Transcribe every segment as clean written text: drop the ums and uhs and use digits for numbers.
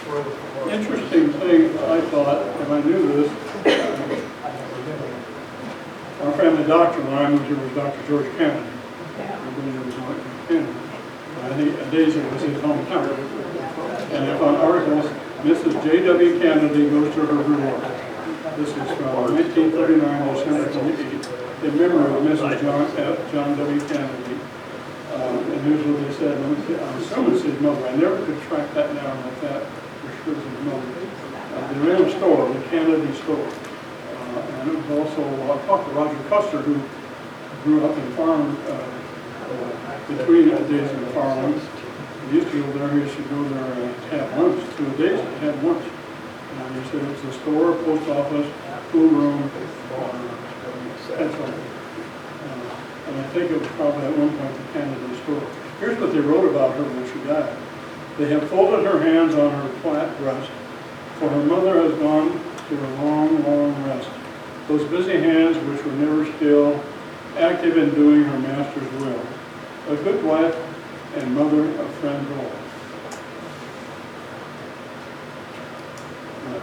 Interesting thing, I thought, and I knew this, our family doctor when I moved here was Dr. George Kennedy. I believe it was Dr. Kennedy. I think Adaza was his hometown. And I found articles, Mrs. J.W. Kennedy goes to her reward. This is from 1939, December 28th, in memory of Mrs. John W. Kennedy. And here's what they said. I'm assuming it's his mother. I never could track that down like that. For sure it's his mother. They ran a store, the Kennedy store. And it was also, I talked to Roger Custer, who grew up in farm between Adaza and Farlin. He used to go there, he used to go there and have lunch, 2 days to have lunch. And he said it's a store, post office, food room, pencil. And I think it was probably at one point the Kennedy store. Here's what they wrote about her when she died. They have folded her hands on her flat breast, for her mother has gone to a long, long rest. Those busy hands which were never still, active in doing her master's will. A good wife and mother of friends all.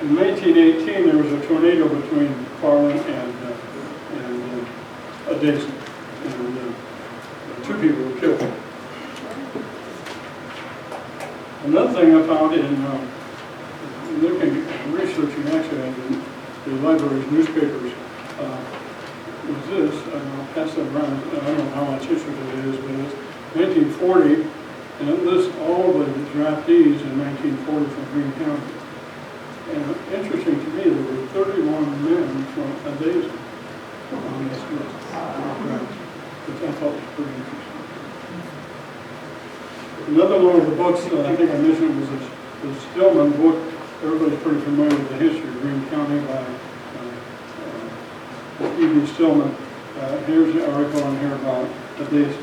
In 1918, there was a tornado between Farlin and Adaza, and 2 people were killed. Another thing I found in looking, researching actually in the library's newspapers, was this, I'll pass that around, I don't know how much history it is, but it's 1940, and it lists all the draftees in 1940 from Greene County. And interesting to me, there were 31 men from Adaza on this list, which I thought was pretty interesting. Another one of the books that I think I mentioned was the Stillman book. Everybody's pretty familiar with the history of Greene County by E.B. Stillman. Here's the article on here about Adaza.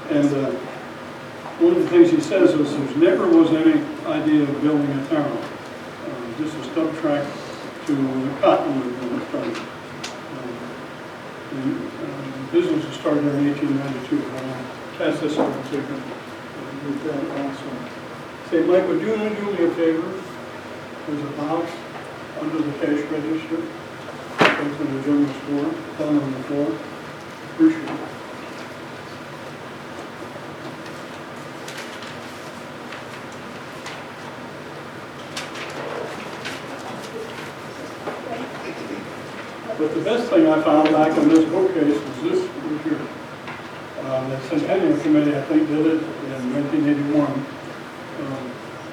And one of the things he says is there never was any idea of building a town. Just a stub track to Cottonwood when it started. The business was started in 1892. I'll pass this over so you can read that also. Say, Mike, would you do me a favor? There's a box under the cash register. Goes in the general store, down on the floor. Appreciate it. But the best thing I found back in this bookcase was this right here. The Centennial Committee, I think, did it in 1981.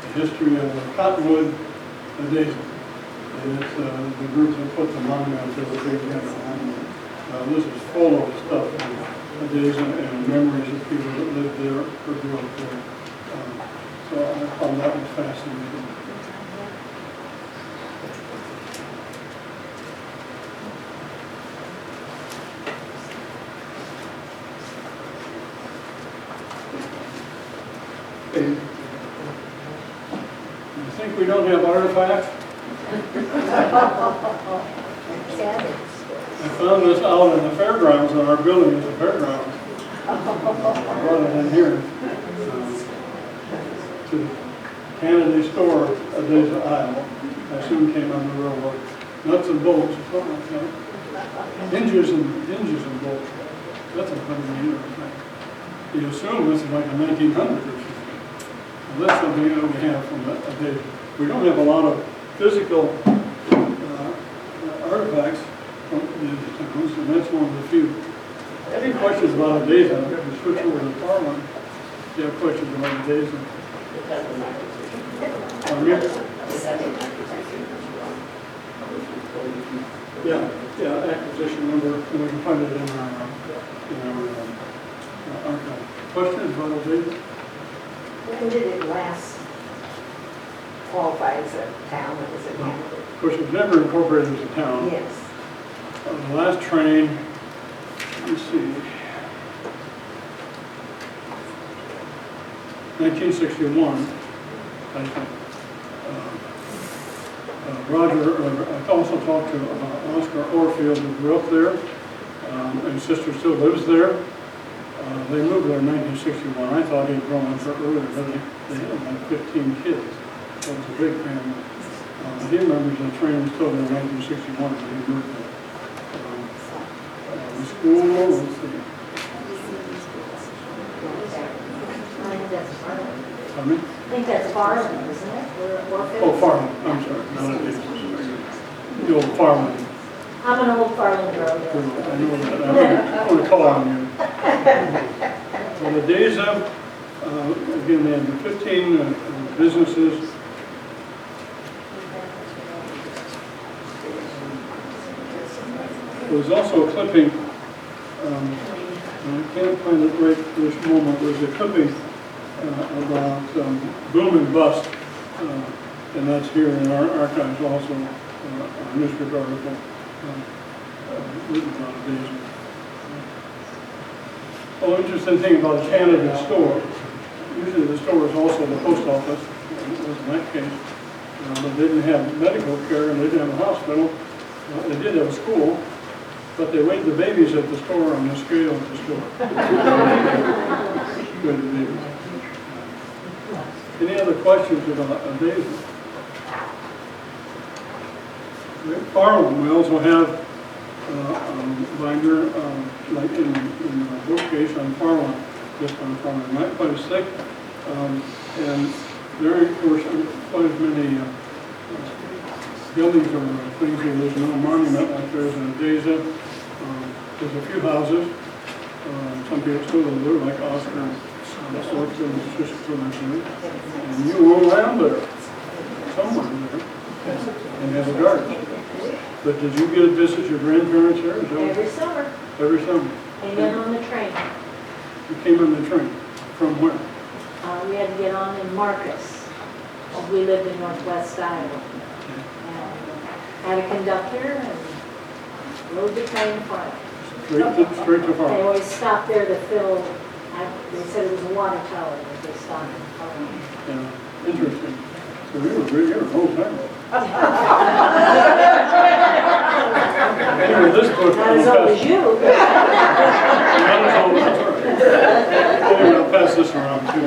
The history of Cottonwood and Adaza. And it's the group that put the monument to the big general monument. This is full of stuff on Adaza and memories of people that lived there or grew up there. So I found that was fascinating. You think we don't have artifacts? I found this out in the fairgrounds, on our building at the fairgrounds. I brought it in here to the Kennedy store, Adaza, Iowa. I assume came on the railroad. Nuts and bolts, something like that. Hinges and bolts. That's a 100 years thing. You assume this is like a 1900 or something. Well, that's something that we have from Adaza. We don't have a lot of physical artifacts from the towns, and that's one of the few. Any questions about Adaza? I'm going to switch over to Farlin. If you have questions about Adaza. Yeah, acquisition number, and we can find it in our archive. Questions about Adaza? When did it last qualify as a town or as a county? Of course, it was never incorporated as a town. Yes. The last train, let's see, 1961, I think. I also talked to Oscar Orfield, who grew up there, and his sister still lives there. They moved there in 1961. I thought he'd grown up earlier, but they had like 15 kids. So it was a big family. He remembers the train was still there in 1961 when he moved there. The school, let's see. Pardon me? I think that's Farlin, isn't it? Oh, Farlin, I'm sorry. No, it is. The old Farlin. I'm an old Farlin girl. I know that. I'm going to call on you. So the days of, again, they had 15 businesses. There was also a clipping, and I can't find it right this moment, there was a clipping about boom and bust, and that's here in our archives also, a newspaper article written about these. Well, interesting thing about the Canada store, usually the store is also the post office, it was in that case, but they didn't have medical care and they didn't have a hospital. They did have a school, but they weighed the babies at the store on the scale at the store. Weighed the babies. Any other questions about Adaza? Farlin, we also have binder, like in the bookcase on Farlin, just on Farlin, not quite as thick. And there, of course, quite as many buildings or things here. There's no monument like there's in Adaza. There's a few houses. Some people still live there, like Oscar and sorts of just for and you will land there, somewhere there, and have a garden. But did you get to visit your grandparents there? Every summer. Every summer. And then on the train. You came on the train. From where? We had to get on in Marcus. We lived in northwest Iowa. And had a conductor and rode the train far. Straight to They farm. always stopped there to fill, they said it was a water tower that they stopped and filled. Yeah, interesting. So you were an old timer. Anyway, this book. Not as old as you. Not as old, that's all right. Anyway, I'll pass this around too.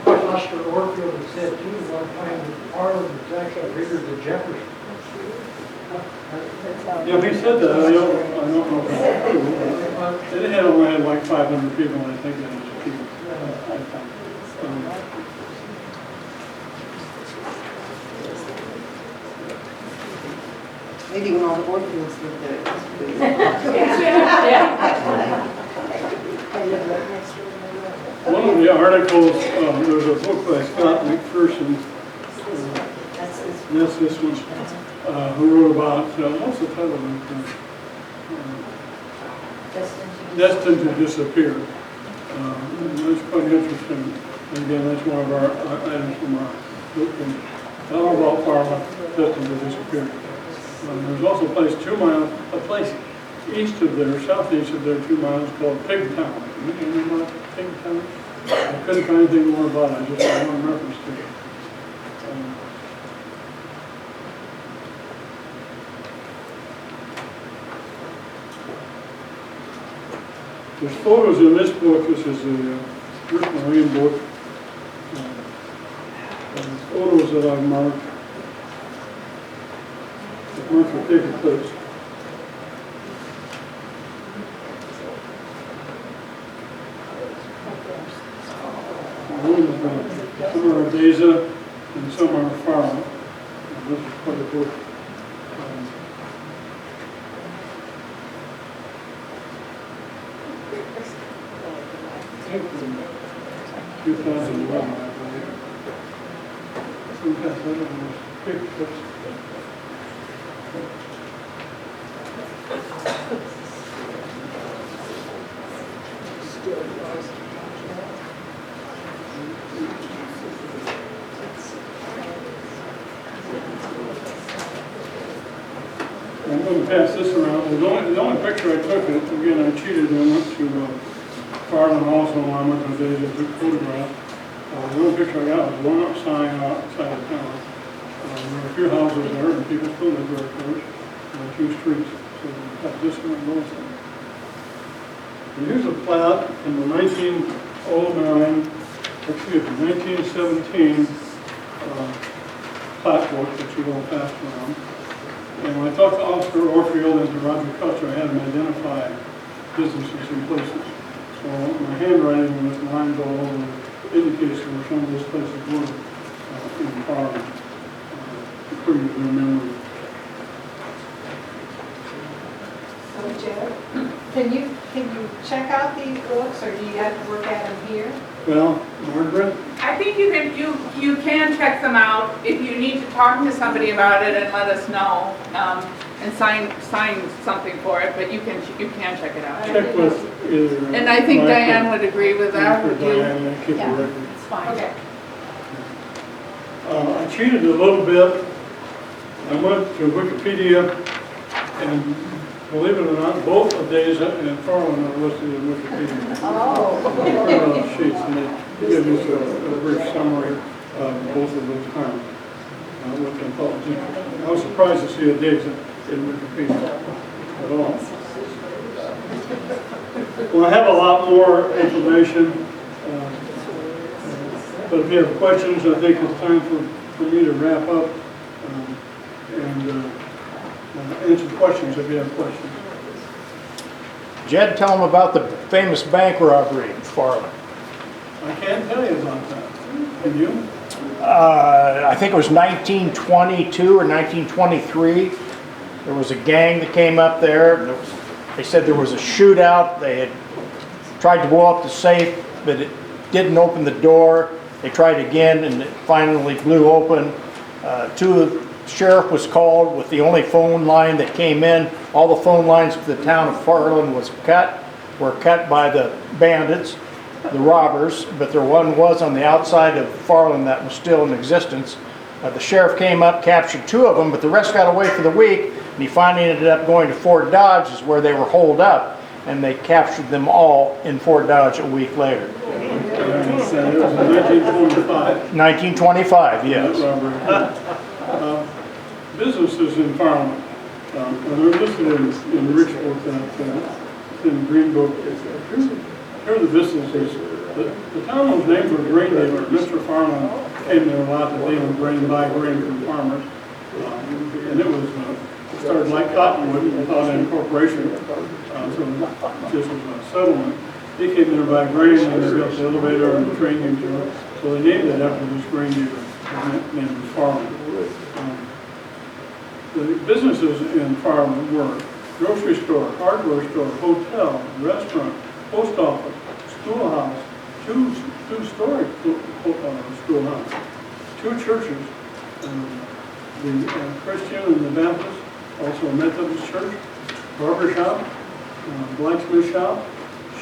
Buster Orfield had said too one time that Farlin was actually bigger than Jefferson. Yeah, he said that. I don't know if that's true. They only had like 500 people, I think, in his people. Maybe when all the Orfields lived there. One of the articles, there was a book by Scott McPherson, that's this one, who wrote about, what's the title of it? Destined to Disappear. That's quite interesting. And again, that's one of our items from our book. All about Farlin, Destined to Disappear. There's also a place 2 miles, a place east of there, southeast of there, 2 miles called Pigtown. You remember about Pigtown? I couldn't find anything more about it. I just had one reference to it. There's photos in this book. This is a Rick Marine book. Photos that I've marked. Marked for taking place. Some are Adaza and some are Farlin. This is quite a book. 2011, I believe. Sometimes that was big clips. I'm going to pass this around. The only picture I took, again, I cheated and went to Farlin also when I went to Adaza and took photographs. The only picture I got was one outside of town. There were a few houses there and people still live there, of course, and a few streets. So we've got this one also. And here's a plat from the 1909, excuse me, 1917 plat book that you all passed around. And when I talked to Oscar Orfield and to Roger Cutler, I had them identify businesses and places. So my handwriting with lines all over indicates where some of those places were in Farlin, according to their memory. So Jed, can you check out these books, or do you have to work at them here? Well, Margaret? I think you can check them out if you need to talk to somebody about it and let us know, and sign something for it, but you can check it out. Check with either. And I think Diane would agree with that, would you? Diane, and keep a record. It's fine. Okay. I cheated a little bit. I went to Wikipedia, and believe it or not, both Adaza and Farlin are listed in Wikipedia. Oh. Print out sheets, and they give you a brief summary of both of those towns. What they thought was interesting. I was surprised to see Adaza in Wikipedia at all. Well, I have a lot more information, but if you have questions, I think it's time for me to wrap up and answer questions if you have questions. Jed, tell them about the famous bank robbery in Farlin. I can't tell you about that. Can you? I think it was 1922 or 1923. There was a gang that came up there. They said there was a shootout. They had tried to blow up the safe, but it didn't open the door. They tried again, and it finally blew open. The sheriff was called with the only phone line that came in. All the phone lines to the town of Farlin were cut by the bandits, the robbers, but there one was on the outside of Farlin that was still in existence. The sheriff came up, captured 2 of them, but the rest got away for the week, and he finally ended up going to Fort Dodge, is where they were holed up, and they captured them all in Fort Dodge a week later. It was in 1925. 1925, yes. Businesses in Farlin, they're listed in the rich book in the Green Book. Here are the businesses. The town was named for a grain dealer. Mr. Farlin came there a lot to deal with grain, buy grain from farmers. And it started like Cottonwood without any corporation. So this was a settlement. He came there to buy grain, and they built the elevator and trained him to it. So they named it after this grain dealer named Farlin. The businesses in Farlin were grocery store, hardware store, hotel, restaurant, post office, schoolhouse, two-story schoolhouse, 2 churches, the Christian and the Baptist, also a Methodist church, barber shop, blacksmith shop,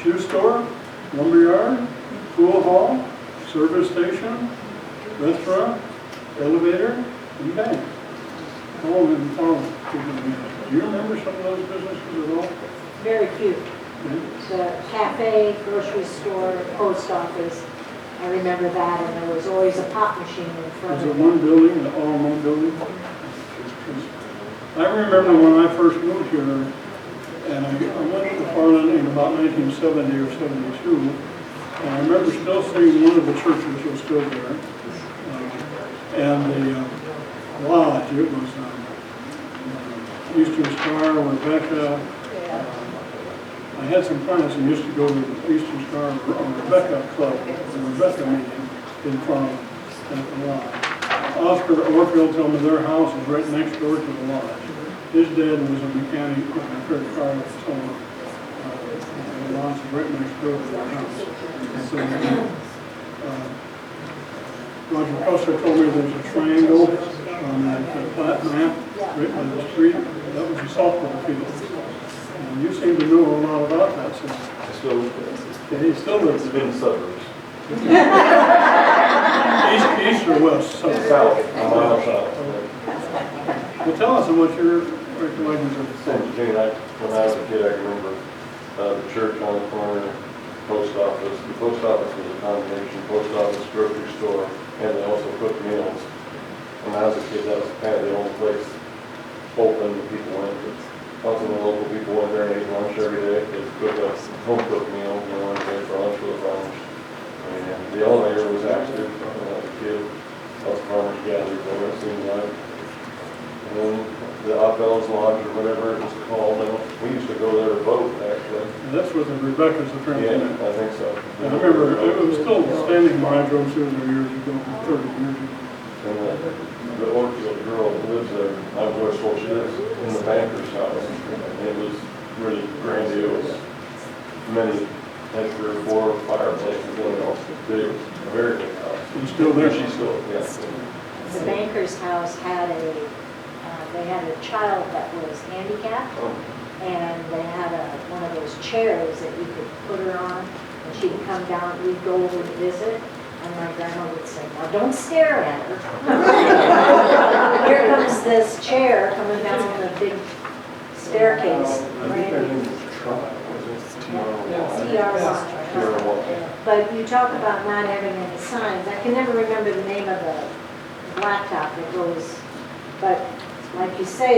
shoe store, lumberyard, pool hall, service station, restaurant, elevator, and bank. All in Farlin. Do you remember some of those businesses at all? Very few. The cafe, grocery store, post office, I remember that, and there was always a pop machine in front Was of it it. one building, all one building? I remember when I first moved here, and I went to Farlin in about 1970 or 72, and I remember still seeing one of the churches was still there, and the lodge, it was Eastern Star, Rebecca. I had some friends who used to go to the Eastern Star or Rebecca Club, the Rebecca meeting in Farlin at the lodge. Oscar Orfield told me their house was right next door to the lodge. His dad was a mechanic in a credit car, so the lodge was right next door to their house. So, Roger Custer told me there's a triangle on that plat map right by the street. That was a softball field. And you seem to know a lot about that, so. I still live there. Yeah, he still lives It's there. in the suburbs. East or west? South. South, a mile south. Well, tell us about your recollections of the Same city. thing, when I was a kid, I remember the church on the corner, post office. The post office was a combination, post office, grocery store, and they also cooked meals. When I was a kid, that was kind of the only place open that people went to. lots of the local people went there and ate lunch every day. They cooked a home cooked meal, you know, every day for lunch for the farmers. And the elevator was active, as a kid, lots of farmers gathered there, it seemed like. And then the Oddfellows Lodge or whatever it was called, and we used to go there to vote, actually. And that's where the Rebecca's the friend. Yeah, I think so. I remember it was still standing when I drove through there years ago, 30 years ago. And the Orfield girl that lives there, I was always told she lives in the banker's house. And it was really grandiose. Many, had 3 or 4 fireplaces in it, big, very big house. It's still there. She's still, yeah. The banker's house had they had a child that was handicapped, and they had one of those chairs that you could put her on, and she'd come down, we'd go over to visit, and my grandma would say, now don't stare at her. Here comes this chair coming down the big staircase. But you talk about not having any signs. I can never remember the name of the blacktop that goes, but like you say,